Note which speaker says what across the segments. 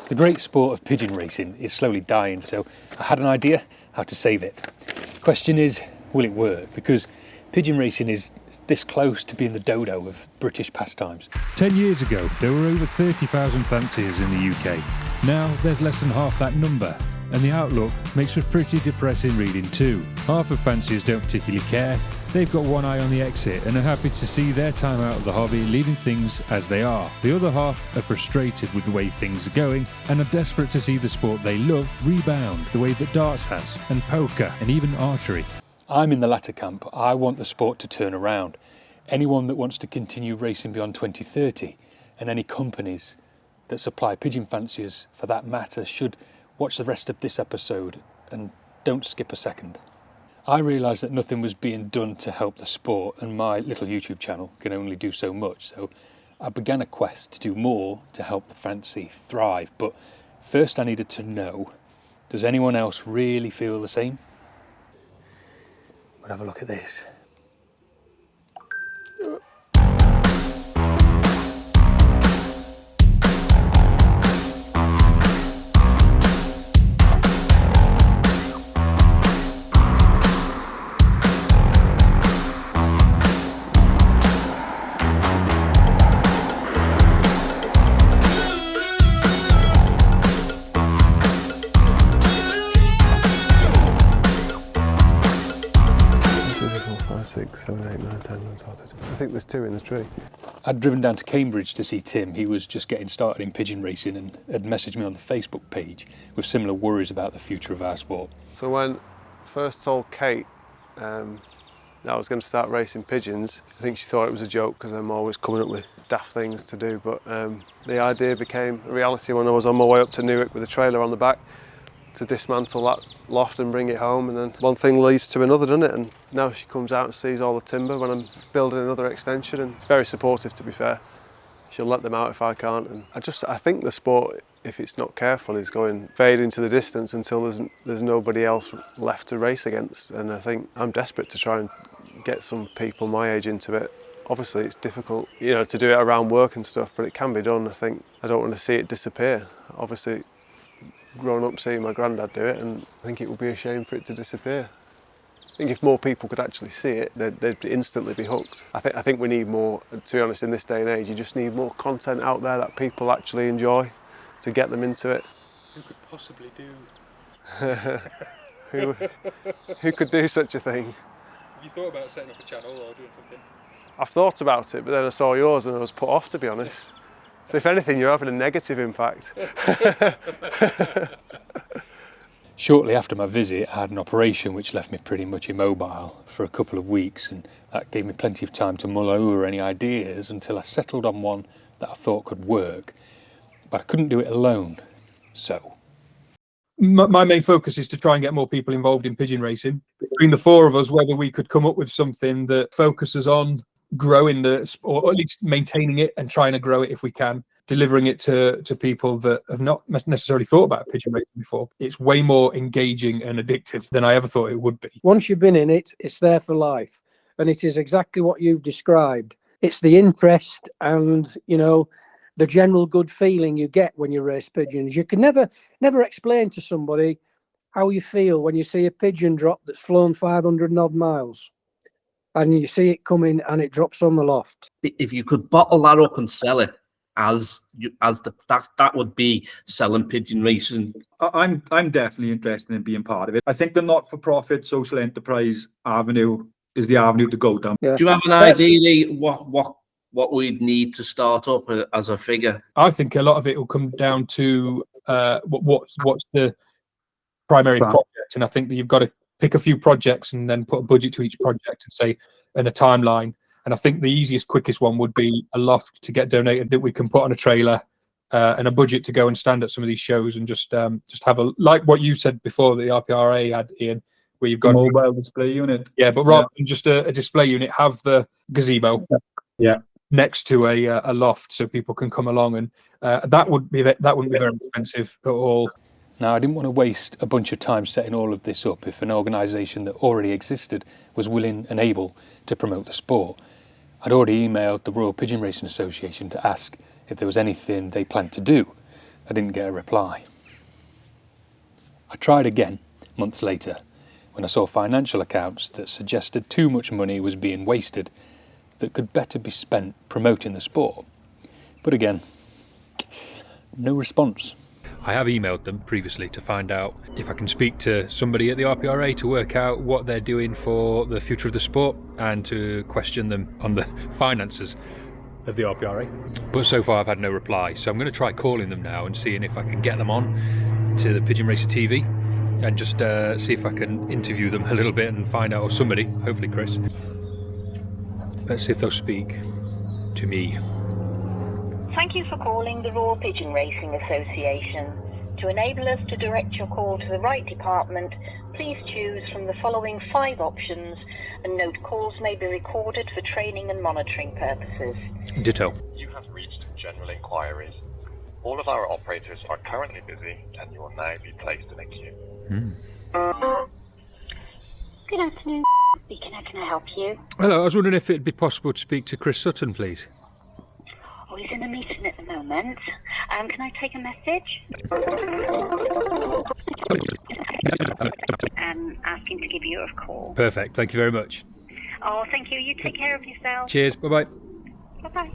Speaker 1: The great sport of pigeon racing is slowly dying, so I had an idea how to save it. The question is, will it work? Because pigeon racing is this close to being the dodo of British pastimes.
Speaker 2: 10 years ago, there were over 30,000 fanciers in the UK. Now, there's less than half that number, and the outlook makes for pretty depressing reading too. Half of fanciers don't particularly care. They've got one eye on the exit and are happy to see their time out of the hobby leaving things as they are. The other half are frustrated with the way things are going and are desperate to see the sport they love rebound the way that darts has, and poker, and even archery.
Speaker 1: I'm in the latter camp. I want the sport to turn around. Anyone that wants to continue racing beyond 2030, and any companies that supply pigeon fanciers for that matter, should watch the rest of this episode and don't skip a second. I realised that nothing was being done to help the sport, and my little YouTube channel can only do so much, so I began a quest to do more to help the fancy thrive. But first I needed to know, does anyone else really feel the same? We'll have a look at this.
Speaker 3: I think there's 2 in the tree.
Speaker 1: I'd driven down to Cambridge to see Tim. He was just getting started in pigeon racing and had messaged me on the Facebook page with similar worries about the future of our sport.
Speaker 3: So when I first told Kate that I was going to start racing pigeons, I think she thought it was a joke because I'm always coming up with daft things to do, but the idea became a reality when I was on my way up to Newark with a trailer on the back to dismantle that loft and bring it home, and then one thing leads to another, doesn't it? And now she comes out and sees all the timber when I'm building another extension, and very supportive, to be fair. She'll let them out if I can't, and I think the sport, if it's not careful, is going fade into the distance until there's nobody else left to race against. And I think I'm desperate to try and get some people my age into it. Obviously it's difficult, to do it around work and stuff, but it can be done. I don't want to see it disappear. Obviously, grown up seeing my granddad do it, and I think it would be a shame for it to disappear. I think if more people could actually see it, they'd instantly be hooked. I think we need more, to be honest, in this day and age. You just need more content out there that people actually enjoy to get them into it.
Speaker 1: Who could possibly
Speaker 3: do? Who could do such a thing?
Speaker 1: Have you thought about setting up a channel or doing something?
Speaker 3: I've thought about it, but then I saw yours and I was put off, to be honest. So if anything, you're having a negative impact.
Speaker 1: Shortly after my visit, I had an operation which left me pretty much immobile for a couple of weeks, and that gave me plenty of time to mull over any ideas until I settled on one that I thought could work. But I couldn't do it alone, so...
Speaker 4: My main focus is to try and get more people involved in pigeon racing. Between the 4 of us, whether we could come up with something that focuses on growing or at least maintaining it and trying to grow it if we can, delivering it to people that have not necessarily thought about pigeon racing before. It's way more engaging and addictive than I ever thought it would be.
Speaker 5: Once you've been in it, it's there for life. And it is exactly what you've described. It's the interest and, the general good feeling you get when you race pigeons. You can never explain to somebody how you feel when you see a pigeon drop that's flown 500 and odd miles. And you see it coming and it drops on the loft.
Speaker 6: If you could bottle that up and sell it that would be selling pigeon racing.
Speaker 7: I'm definitely interested in being part of it. I think the not-for-profit social enterprise avenue is the avenue to go down.
Speaker 6: Yeah. Do you have an idea what we'd need to start up as a figure?
Speaker 4: I think a lot of it will come down to what's the primary project, and I think that you've got to pick a few projects and then put a budget to each project and a timeline. And I think the easiest, quickest one would be a loft to get donated that we can put on a trailer and a budget to go and stand at some of these shows and just have like what you said before that the RPRA had, Ian, where you've got
Speaker 7: a mobile display unit.
Speaker 4: Yeah, but rather than just a display unit, have the gazebo next to a loft so people can come along, and that wouldn't be very expensive at all.
Speaker 1: Now, I didn't want to waste a bunch of time setting all of this up if an organisation that already existed was willing and able to promote the sport. I'd already emailed the Royal Pigeon Racing Association to ask if there was anything they planned to do. I didn't get a reply. I tried again months later when I saw financial accounts that suggested too much money was being wasted that could better be spent promoting the sport. But again, no response.
Speaker 2: I have emailed them previously to find out if I can speak to somebody at the RPRA to work out what they're doing for the future of the sport and to question them on the finances of the RPRA. But so far I've had no reply, so I'm going to try calling them now and seeing if I can get them on to the Pigeon Racing TV and just see if I can interview them a little bit and find out, or somebody, hopefully Chris. Let's see if they'll speak to me.
Speaker 8: Thank you for calling the Royal Pigeon Racing Association. To enable us to direct your call to the right department, please choose from the following 5 options, and note calls may be recorded for training and monitoring purposes.
Speaker 2: Ditto.
Speaker 9: You have reached general inquiries. All of our operators are currently busy and you will now be placed in a queue.
Speaker 8: Good afternoon. Speaking, how can I help you?
Speaker 2: Hello, I was wondering if it'd be possible to speak to Chris Sutton, please.
Speaker 8: Oh, he's in a meeting at the moment. Can I take a message? Ask him to give you a call.
Speaker 2: Perfect, thank you very much.
Speaker 8: Oh, thank you. You take care of yourself.
Speaker 2: Cheers, bye-bye.
Speaker 8: Bye-bye.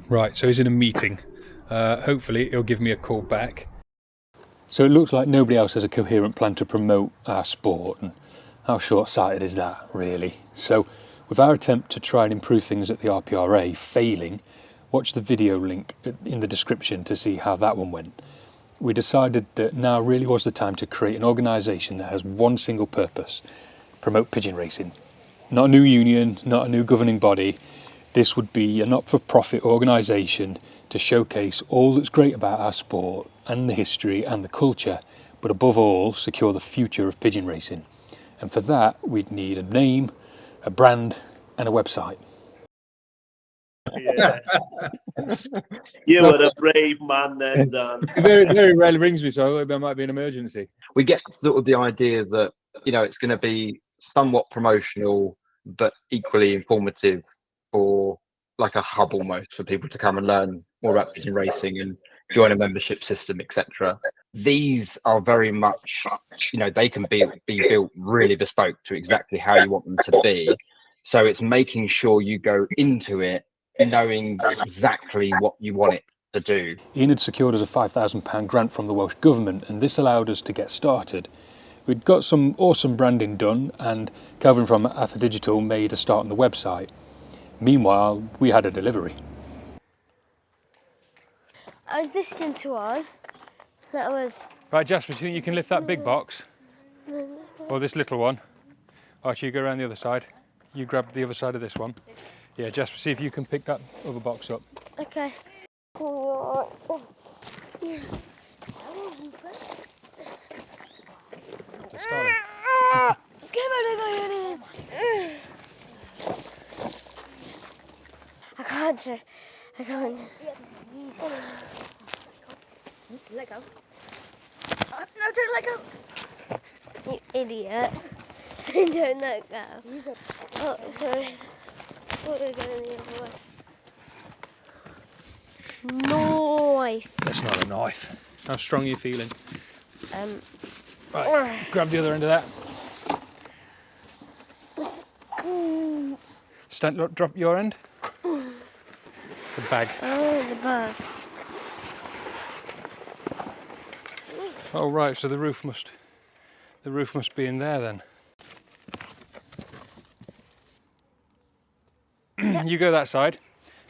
Speaker 2: Right, so he's in a meeting. Hopefully he'll give me a call back.
Speaker 1: So it looks like nobody else has a coherent plan to promote our sport, and how short-sighted is that, really? So with our attempt to try and improve things at the RPRA failing, watch the video link in the description to see how that one went. We decided that now really was the time to create an organisation that has one single purpose: promote pigeon racing. Not a new union, not a new governing body. This would be a not-for-profit organisation to showcase all that's great about our sport and the history and the culture, but above all, secure the future of pigeon racing. And for that, we'd need a name, a brand and a website.
Speaker 6: You were a brave man then, Dan.
Speaker 2: Very, very rarely rings me, so there might be an emergency.
Speaker 10: We get sort of the idea that, you know, it's going to be somewhat promotional, but equally informative for like a hub almost for people to come and learn more about pigeon racing and join a membership system, etc. These are very much, you know, they can be built really bespoke to exactly how you want them to be. So it's making sure you go into it knowing exactly what you want it to do.
Speaker 1: Ian had secured us a £5,000 grant from the Welsh Government, and this allowed us to get started. We'd got some awesome branding done, and Kelvin from Ather Digital made a start on the website. Meanwhile, we had a delivery.
Speaker 11: I was listening to one that was...
Speaker 2: Right, Jasper, do you think you can lift that big box? Or this little one? Or should you go around the other side? You grab the other side of this one. Yeah, Jasper, see if you can pick that other box up.
Speaker 11: Okay. I can't. I can't. Let go. Oh, no, don't let go. You idiot. Don't let go. Oh, sorry. Oh, we're going the other way. Knife.
Speaker 2: That's not a knife. How strong are you feeling? Right, grab the other end of that. Stand, look, drop your end. The bag.
Speaker 11: Oh, the bag.
Speaker 2: Oh right, so the roof must be in there then. You go that side.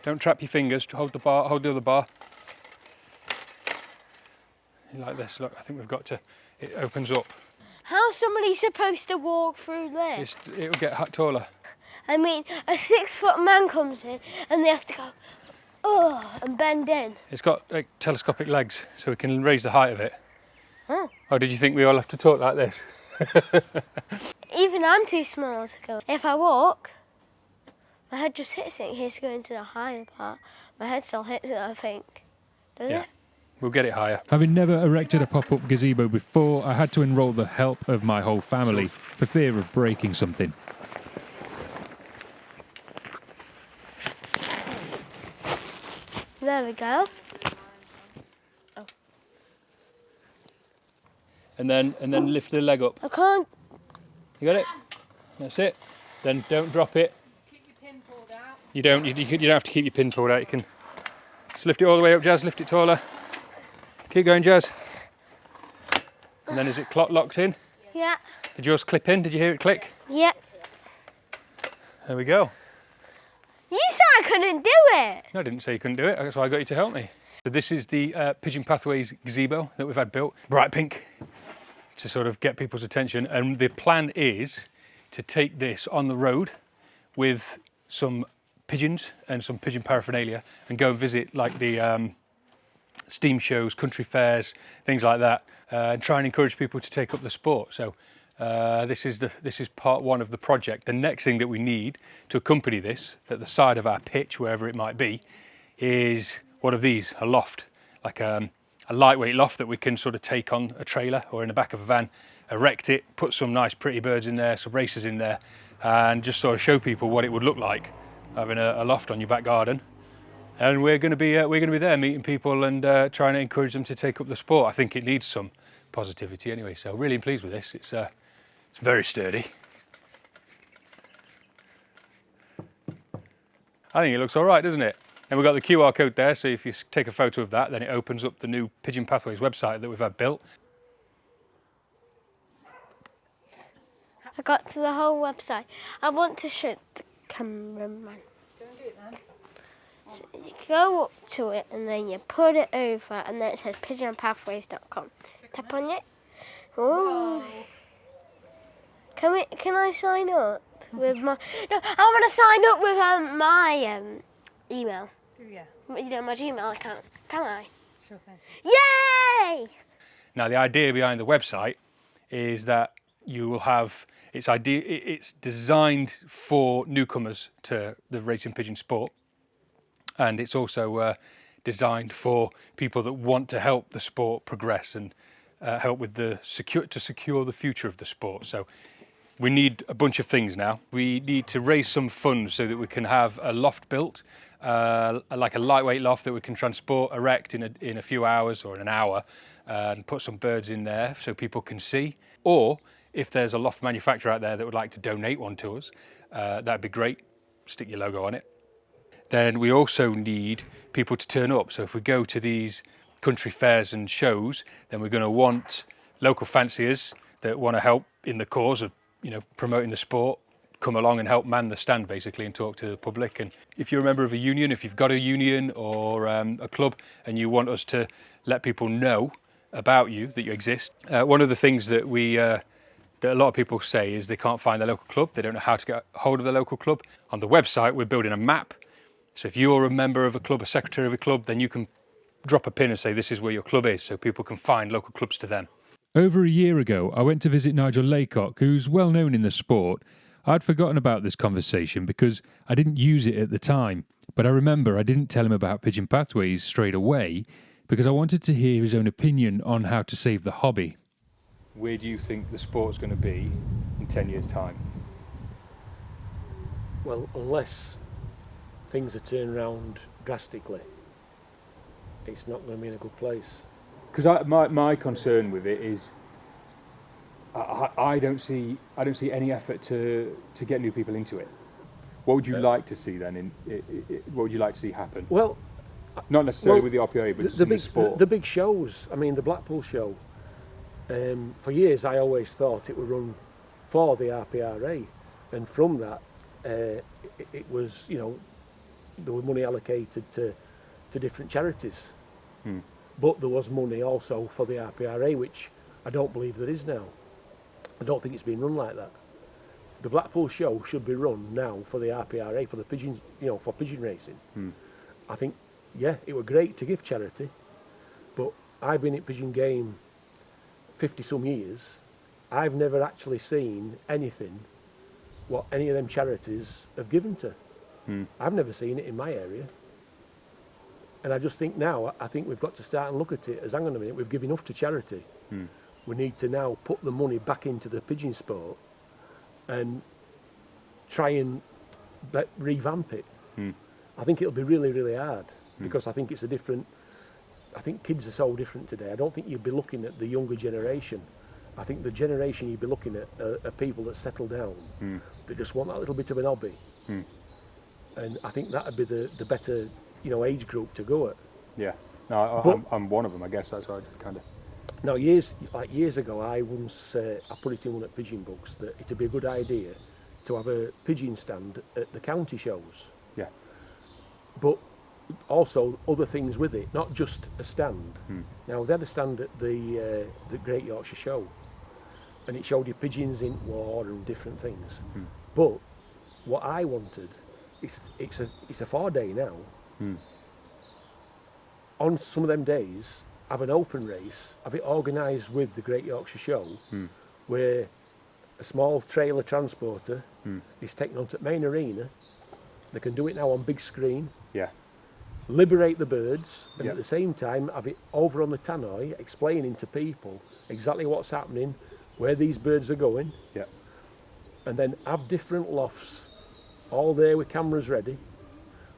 Speaker 2: Don't trap your fingers. Hold the bar. Hold the other bar. Like this. Look, I think we've got to. It opens up.
Speaker 11: How's somebody supposed to walk through this?
Speaker 2: It'll get taller.
Speaker 11: I mean, a 6-foot man comes in and they have to go, oh, and bend in.
Speaker 2: It's got like telescopic legs, so we can raise the height of it.
Speaker 11: Oh.
Speaker 2: Or did you think we all have to talk like this?
Speaker 11: Even I'm too small to go. If I walk, my head just hits it. Here's going to the higher part. My head still hits it, I think. Does it?
Speaker 2: We'll get it higher. Having never erected a pop-up gazebo before, I had to enrol the help of my whole family for fear of breaking something.
Speaker 11: There. There we go.
Speaker 1: And then lift the leg up.
Speaker 11: I can't.
Speaker 1: You got it? That's it. Then don't drop it.
Speaker 2: Keep your pin pulled out.
Speaker 1: You don't have to keep your pin pulled out. You can just lift it all the way up, Jazz. Lift it taller. Keep going, Jazz. And then is it locked in?
Speaker 11: Yeah.
Speaker 1: Did yours clip in? Did you hear it click?
Speaker 11: Yeah.
Speaker 1: There we go.
Speaker 11: You said I couldn't do it.
Speaker 1: No, I didn't say you couldn't do it. That's why I got you to help me. So this is the Pigeon Pathways gazebo that we've had built. Bright pink to sort of get people's attention. And the plan is to take this on the road with some pigeons and some pigeon paraphernalia and go and visit like the steam shows, country fairs, things like that, and try and encourage people to take up the sport. So this is part one of the project. The next thing that we need to accompany this, at the side of our pitch, wherever it might be, is one of these, a loft, like a lightweight loft that we can sort of take on a trailer or in the back of a van, erect it, put some nice pretty birds in there, some racers in there, and just sort of show people what it would look like having a loft on your back garden. And we're going to be there meeting people and trying to encourage them to take up the sport. I think it needs some positivity anyway. So really pleased with this. It's very sturdy. I think it looks all right, doesn't it? And we've got the QR code there, so if you take a photo of that, then it opens up the new Pigeon Pathways website that we've had built.
Speaker 11: I got to the whole website. I want to show the cameraman.
Speaker 2: Go and do it then.
Speaker 11: So you go up to it and then you put it over and then it says pigeonpathways.com. Tap on it. Oh. Can I sign up with my... No, I want to sign up with my email.
Speaker 2: Do you?
Speaker 11: You know, my Gmail account. Can I?
Speaker 2: Sure thing.
Speaker 11: Yay!
Speaker 1: Now the idea behind the website is that you will have, it's designed for newcomers to the racing pigeon sport, and it's also designed for people that want to help the sport progress and help with to secure the future of the sport. So we need a bunch of things now. We need to raise some funds so that we can have a loft built, like a lightweight loft that we can transport, erect in a few hours or in an hour, and put some birds in there so people can see. Or if there's a loft manufacturer out there that would like to donate one to us, that'd be great. Stick your logo on it. Then we also need people to turn up. So if we go to these country fairs and shows, then we're going to want local fanciers that want to help in the cause of, you know, promoting the sport, come along and help man the stand basically and talk to the public. And if you're a member of a union, if you've got a union or a club and you want us to let people know about you, that you exist, one of the things that that a lot of people say is they can't find their local club, they don't know how to get hold of their local club. On the website we're building a map, so if you're a member of a club, a secretary of a club, then you can drop a pin and say this is where your club is, so people can find local clubs to them.
Speaker 2: Over a year ago, I went to visit Nigel Laycock, who's well known in the sport. I'd forgotten about this conversation because I didn't use it at the time, but I remember I didn't tell him about Pigeon Pathways straight away because I wanted to hear his own opinion on how to save the hobby.
Speaker 1: Where do you think the sport's going to be in 10 years' time?
Speaker 12: Well, unless things are turned around drastically, it's not going to be in a good place.
Speaker 1: Because my concern with it is I don't see any effort to get new people into it. What would you like to see then? What would you like to see happen?
Speaker 12: Well,
Speaker 1: not necessarily with the RPRA, but just in the sport.
Speaker 12: The big shows. I mean, the Blackpool show. For years, I always thought it would run for the RPRA, and from that, it was, you know, there was money allocated to different charities. But there was money also for the RPRA, which I don't believe there is now. I don't think it's been run like that. The Blackpool show should be run now for the RPRA, for the pigeons, you know, for pigeon racing. I think, yeah, it were great to give charity, but I've been at Pigeon Game 50 some years. I've never actually seen anything what any of them charities have given to. I've never seen it in my area. And I just think now, I think we've got to start and look at it as, hang on a minute, we've given enough to charity. We need to now put the money back into the pigeon sport and try and revamp it. I think it'll be really, really hard. because I think it's a different. I think kids are so different today. I don't think you'd be looking at the younger generation. I think the generation you'd be looking at are people that settle down, that just want that little bit of an hobby. And I think that'd be the better, age group to go at.
Speaker 1: Yeah. No, I'm one of them. I guess that's why I kind of.
Speaker 12: Now, years ago, I once I put it in one at Pigeon Books that it'd be a good idea to have a pigeon stand at the county shows.
Speaker 1: Yeah.
Speaker 12: But also other things with it, not just a stand. Now, they had a stand at the Great Yorkshire Show, and it showed you pigeons in war and different things. But what I wanted, it's a 4-day now. On some of them days, have an open race, have it organised with the Great Yorkshire Show, where a small trailer transporter is taken onto the main arena. They can do it now on big screen.
Speaker 1: Yeah.
Speaker 12: Liberate the birds, and at the same time have it over on the tannoy, explaining to people exactly what's happening, where these birds are going.
Speaker 1: Yeah.
Speaker 12: And then have different lofts all there with cameras ready,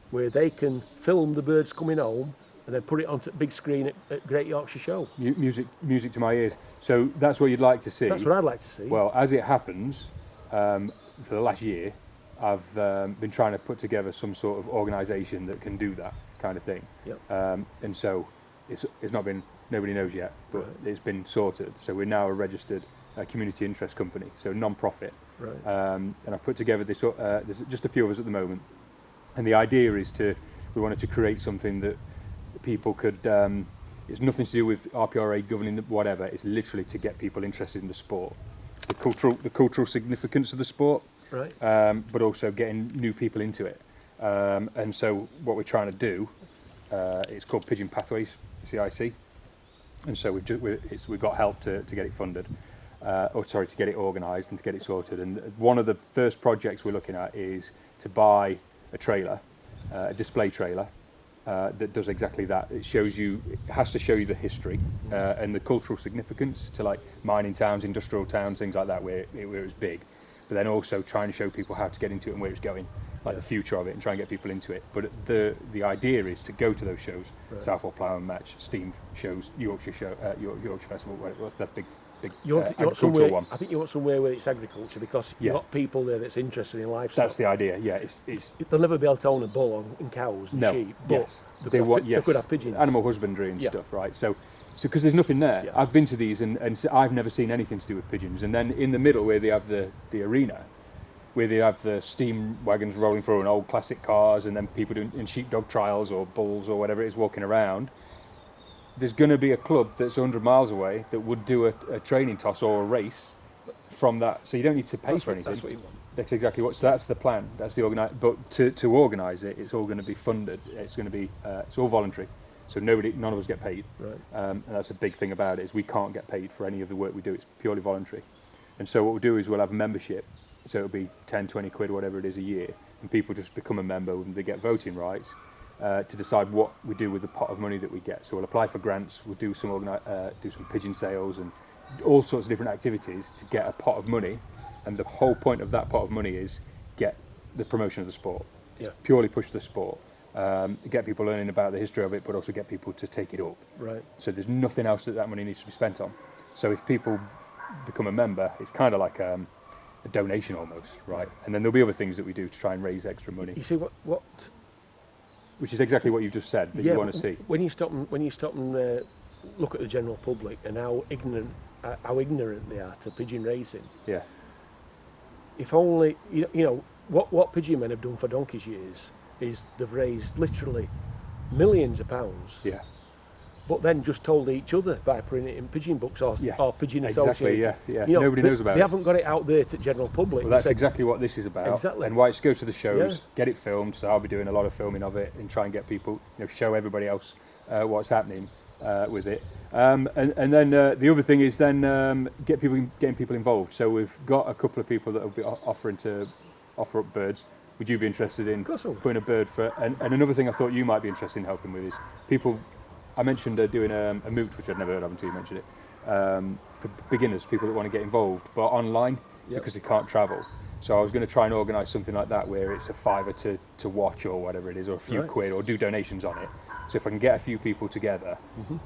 Speaker 12: where they can film the birds coming home and then put it onto the big screen at Great Yorkshire Show.
Speaker 1: Music to my ears. So that's what you'd like to see?
Speaker 12: That's what I'd like to see.
Speaker 1: Well, as it happens, for the last year, I've been trying to put together some sort of organisation that can do that kind of thing.
Speaker 12: Yep.
Speaker 1: And so it's not been, nobody knows yet, but it's been sorted. So we're now a registered community interest company, so non-profit.
Speaker 12: Right.
Speaker 1: And I've put together this, there's just a few of us at the moment. And the idea is we wanted to create something that people could, it's nothing to do with RPRA governing whatever, it's literally to get people interested in the sport. The cultural significance of the sport,
Speaker 12: right.
Speaker 1: But also getting new people into it. And so what we're trying to do, it's called Pigeon Pathways, CIC. And so we've got help to get it funded, to get it organised and to get it sorted. And one of the first projects we're looking at is to buy a trailer, a display trailer, that does exactly that. It has to show you the history and the cultural significance to like mining towns, industrial towns, things like that, where it's big. But then also trying to show people how to get into it and where it's going, like the future of it, and try and get people into it. But the idea is to go to those shows, Southall Ploughman Match, Steam shows, Yorkshire Show, Yorkshire Festival, what's that big
Speaker 12: you want somewhere, one. I think you want somewhere where it's agriculture, because you've got people there that's interested in livestock.
Speaker 1: That's the idea. Yeah, they'll
Speaker 12: never be able to own a bull and cows and sheep. But they could have pigeons,
Speaker 1: animal husbandry and stuff, right? So because there's nothing there. Yeah. I've been to these and I've never seen anything to do with pigeons. And then in the middle, where they have the arena, where they have the steam wagons rolling through and old classic cars, and then people doing in sheepdog trials or bulls or whatever it is walking around. There's going to be a club that's 100 miles away that would do a training toss or a race from that. So you don't need to pay for anything.
Speaker 12: That's what you want.
Speaker 1: That's exactly what. So that's the plan. That's the But to organise it, it's all going to be funded. It's going to be it's all voluntary. So none of us get paid.
Speaker 12: Right.
Speaker 1: And that's a big thing about it, is we can't get paid for any of the work we do. It's purely voluntary. And so what we'll do is we'll have a membership. So it'll be 10, 20 quid, whatever it is a year, and people just become a member and they get voting rights. To decide what we do with the pot of money that we get. So we'll apply for grants, we'll do some pigeon sales and all sorts of different activities to get a pot of money, and the whole point of that pot of money is get the promotion of the sport.
Speaker 12: Yeah.
Speaker 1: Purely push the sport, get people learning about the history of it, but also get people to take it up.
Speaker 12: Right.
Speaker 1: So there's nothing else that money needs to be spent on. So if people become a member, it's kind of like a donation almost, right? And then there'll be other things that we do to try and raise extra money.
Speaker 12: You see what
Speaker 1: which is exactly what you've just said that you want to see.
Speaker 12: When you stop and look at the general public and how ignorant they are to pigeon racing.
Speaker 1: Yeah.
Speaker 12: If only what pigeon men have done for donkey's years is they've raised literally millions of pounds.
Speaker 1: Yeah.
Speaker 12: But then just told each other by putting it in Pigeon Books or Pigeon Association.
Speaker 1: Exactly, yeah. Nobody knows about it.
Speaker 12: They haven't got it out there to general public.
Speaker 1: Well, that's exactly what this is about.
Speaker 12: Exactly.
Speaker 1: And why it's go to the shows, get it filmed. So I'll be doing a lot of filming of it and try and get people, show everybody else what's happening with it. And then the other thing is then getting people involved. So we've got a couple of people that will be offering to offer up birds. Would you be interested in putting a bird for? And another thing I thought you might be interested in helping with is people. I mentioned doing a moot, which I'd never heard of until you mentioned it, for beginners, people that want to get involved, but online because they can't travel. So I was going to try and organise something like that where it's a £5 to watch or whatever it is, or a few quid, or do donations on it,
Speaker 2: So if I can get a few people together,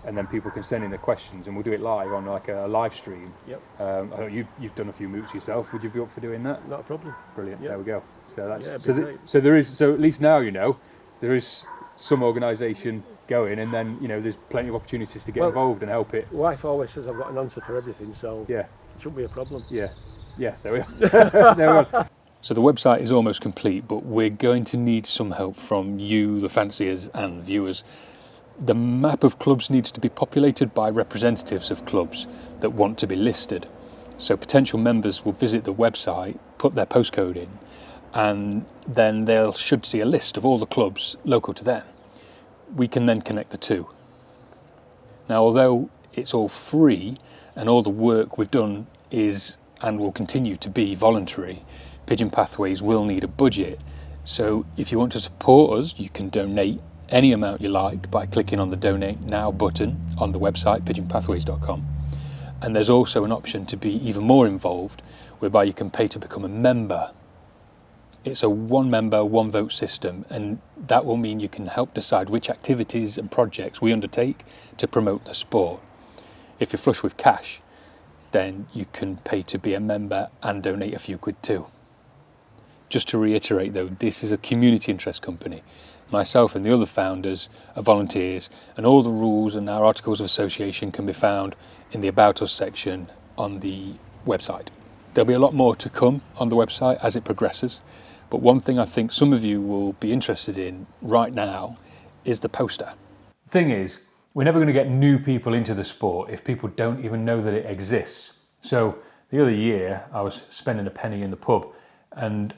Speaker 2: and then people can send in their questions, and we'll do it live on like a live stream.
Speaker 12: Yep.
Speaker 2: I thought you've done a few moots yourself. Would you be up for doing that?
Speaker 12: Not a problem.
Speaker 2: Brilliant.
Speaker 12: Yep.
Speaker 2: There we go. So that's
Speaker 12: Yeah,
Speaker 2: so there is, so at least now there is some organisation going, and then there's plenty of opportunities to get involved and help it.
Speaker 12: Wife always says I've got an answer for everything, so
Speaker 2: yeah,
Speaker 12: it shouldn't be a problem.
Speaker 2: Yeah, there we are. There we are. So the website is almost complete, but we're going to need some help from you, the fanciers and viewers. The map of clubs needs to be populated by representatives of clubs that want to be listed. So potential members will visit the website, put their postcode in, and then they should see a list of all the clubs local to them. We can then connect the two. Now, although it's all free and all the work we've done is and will continue to be voluntary, Pigeon Pathways will need a budget. So if you want to support us, you can donate any amount you like by clicking on the Donate Now button on the website, pigeonpathways.com. And there's also an option to be even more involved, whereby you can pay to become a member. It's a one member, one vote system, and that will mean you can help decide which activities and projects we undertake to promote the sport. If you're flush with cash, then you can pay to be a member and donate a few quid too. Just to reiterate though, this is a community interest company. Myself and the other founders are volunteers, and all the rules and our articles of association can be found in the About Us section on the website. There'll be a lot more to come on the website as it progresses, but one thing I think some of you will be interested in right now is the poster. The thing is, we're never going to get new people into the sport if people don't even know that it exists. So the other year I was spending a penny in the pub, and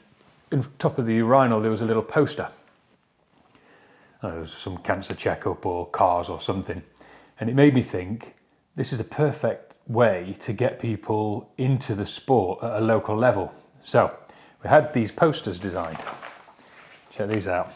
Speaker 2: on top of the urinal there was a little poster. There was some cancer checkup or cars or something, and it made me think this is the perfect way to get people into the sport at a local level. So we had these posters designed. Check these out.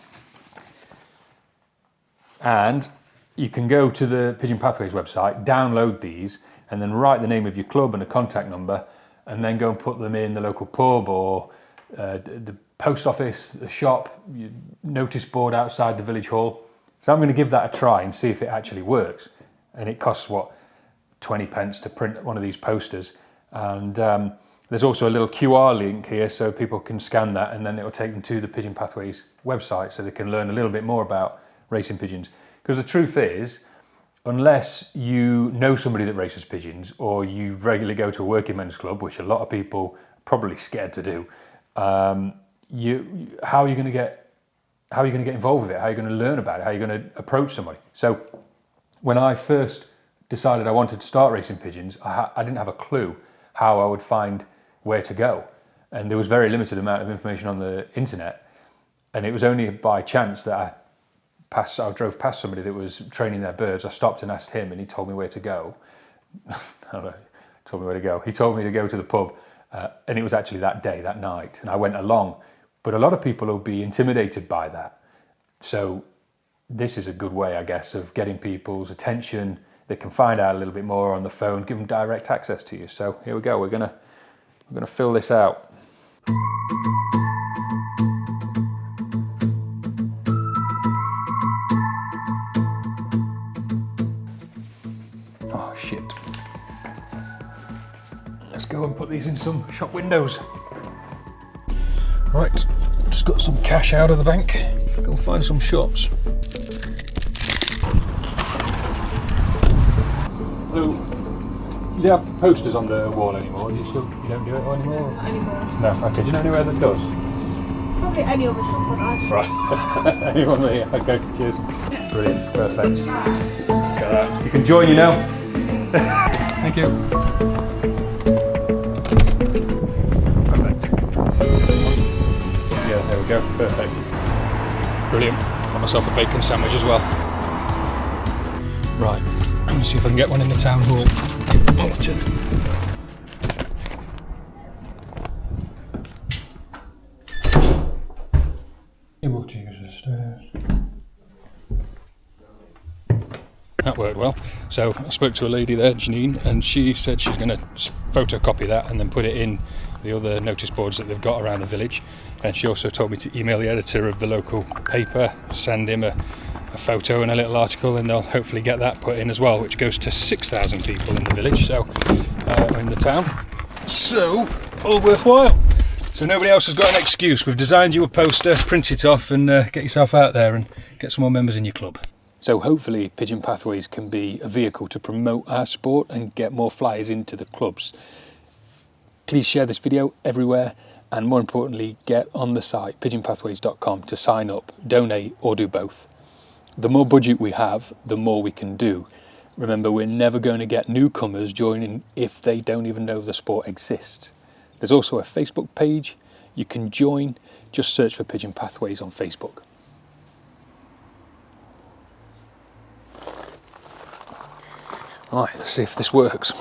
Speaker 2: And you can go to the Pigeon Pathways website, download these, and then write the name of your club and a contact number, and then go and put them in the local pub or the post office, the shop, your notice board outside the village hall. So I'm going to give that a try and see if it actually works. And it costs, 20 pence to print one of these posters. And there's also a little QR link here so people can scan that, and then it'll take them to the Pigeon Pathways website so they can learn a little bit more about racing pigeons. Because the truth is, unless you know somebody that races pigeons, or you regularly go to a working men's club, which a lot of people are probably scared to do, how are you going to get involved with it? How are you going to learn about it? How are you going to approach somebody? So when I first decided I wanted to start racing pigeons, I didn't have a clue how I would find where to go, and there was very limited amount of information on the internet, and it was only by chance that I drove past somebody that was training their birds. I stopped and asked him, and he told me where to go. I don't know, told me where to go. He told me to go to the pub, and it was actually that night, and I went along. But a lot of people will be intimidated by that. So this is a good way, I guess, of getting people's attention. They can find out a little bit more on the phone, give them direct access to you. So here we go. We're gonna fill this out. Oh shit. Let's go and put these in some shop windows. Right, just got some cash out of the bank. Go find some shops. Hello. You don't have posters on the wall anymore. You don't do it anymore?
Speaker 13: Not anymore.
Speaker 2: No. Okay. Do you know anywhere that does?
Speaker 13: Probably any other shop on ours.
Speaker 2: Right. Anyone here? Okay. Cheers. Brilliant. Perfect. Look at that. You can join you now. Thank you. Perfect. Yeah. There we go. Perfect. Brilliant. Got myself a bacon sandwich as well. Right. Let me see if I can get one in the town hall in Bolton. Able to use the stairs. That worked well. So I spoke to a lady there, Janine, and she said she's going to photocopy that and then put it in the other notice boards that they've got around the village. And she also told me to email the editor of the local paper, send him a a photo and a little article, and they'll hopefully get that put in as well, which goes to 6,000 people in the village, so in the town. So all worthwhile. So nobody else has got an excuse. We've designed you a poster, print it off, and get yourself out there and get some more members in your club. So hopefully Pigeon Pathways can be a vehicle to promote our sport and get more flyers into the clubs. Please share this video everywhere, and more importantly, get on the site pigeonpathways.com to sign up, donate, or do both. The more budget we have, the more we can do. Remember, we're never going to get newcomers joining if they don't even know the sport exists. There's also a Facebook page you can join. Just search for Pigeon Pathways on Facebook. Right, let's see if this works.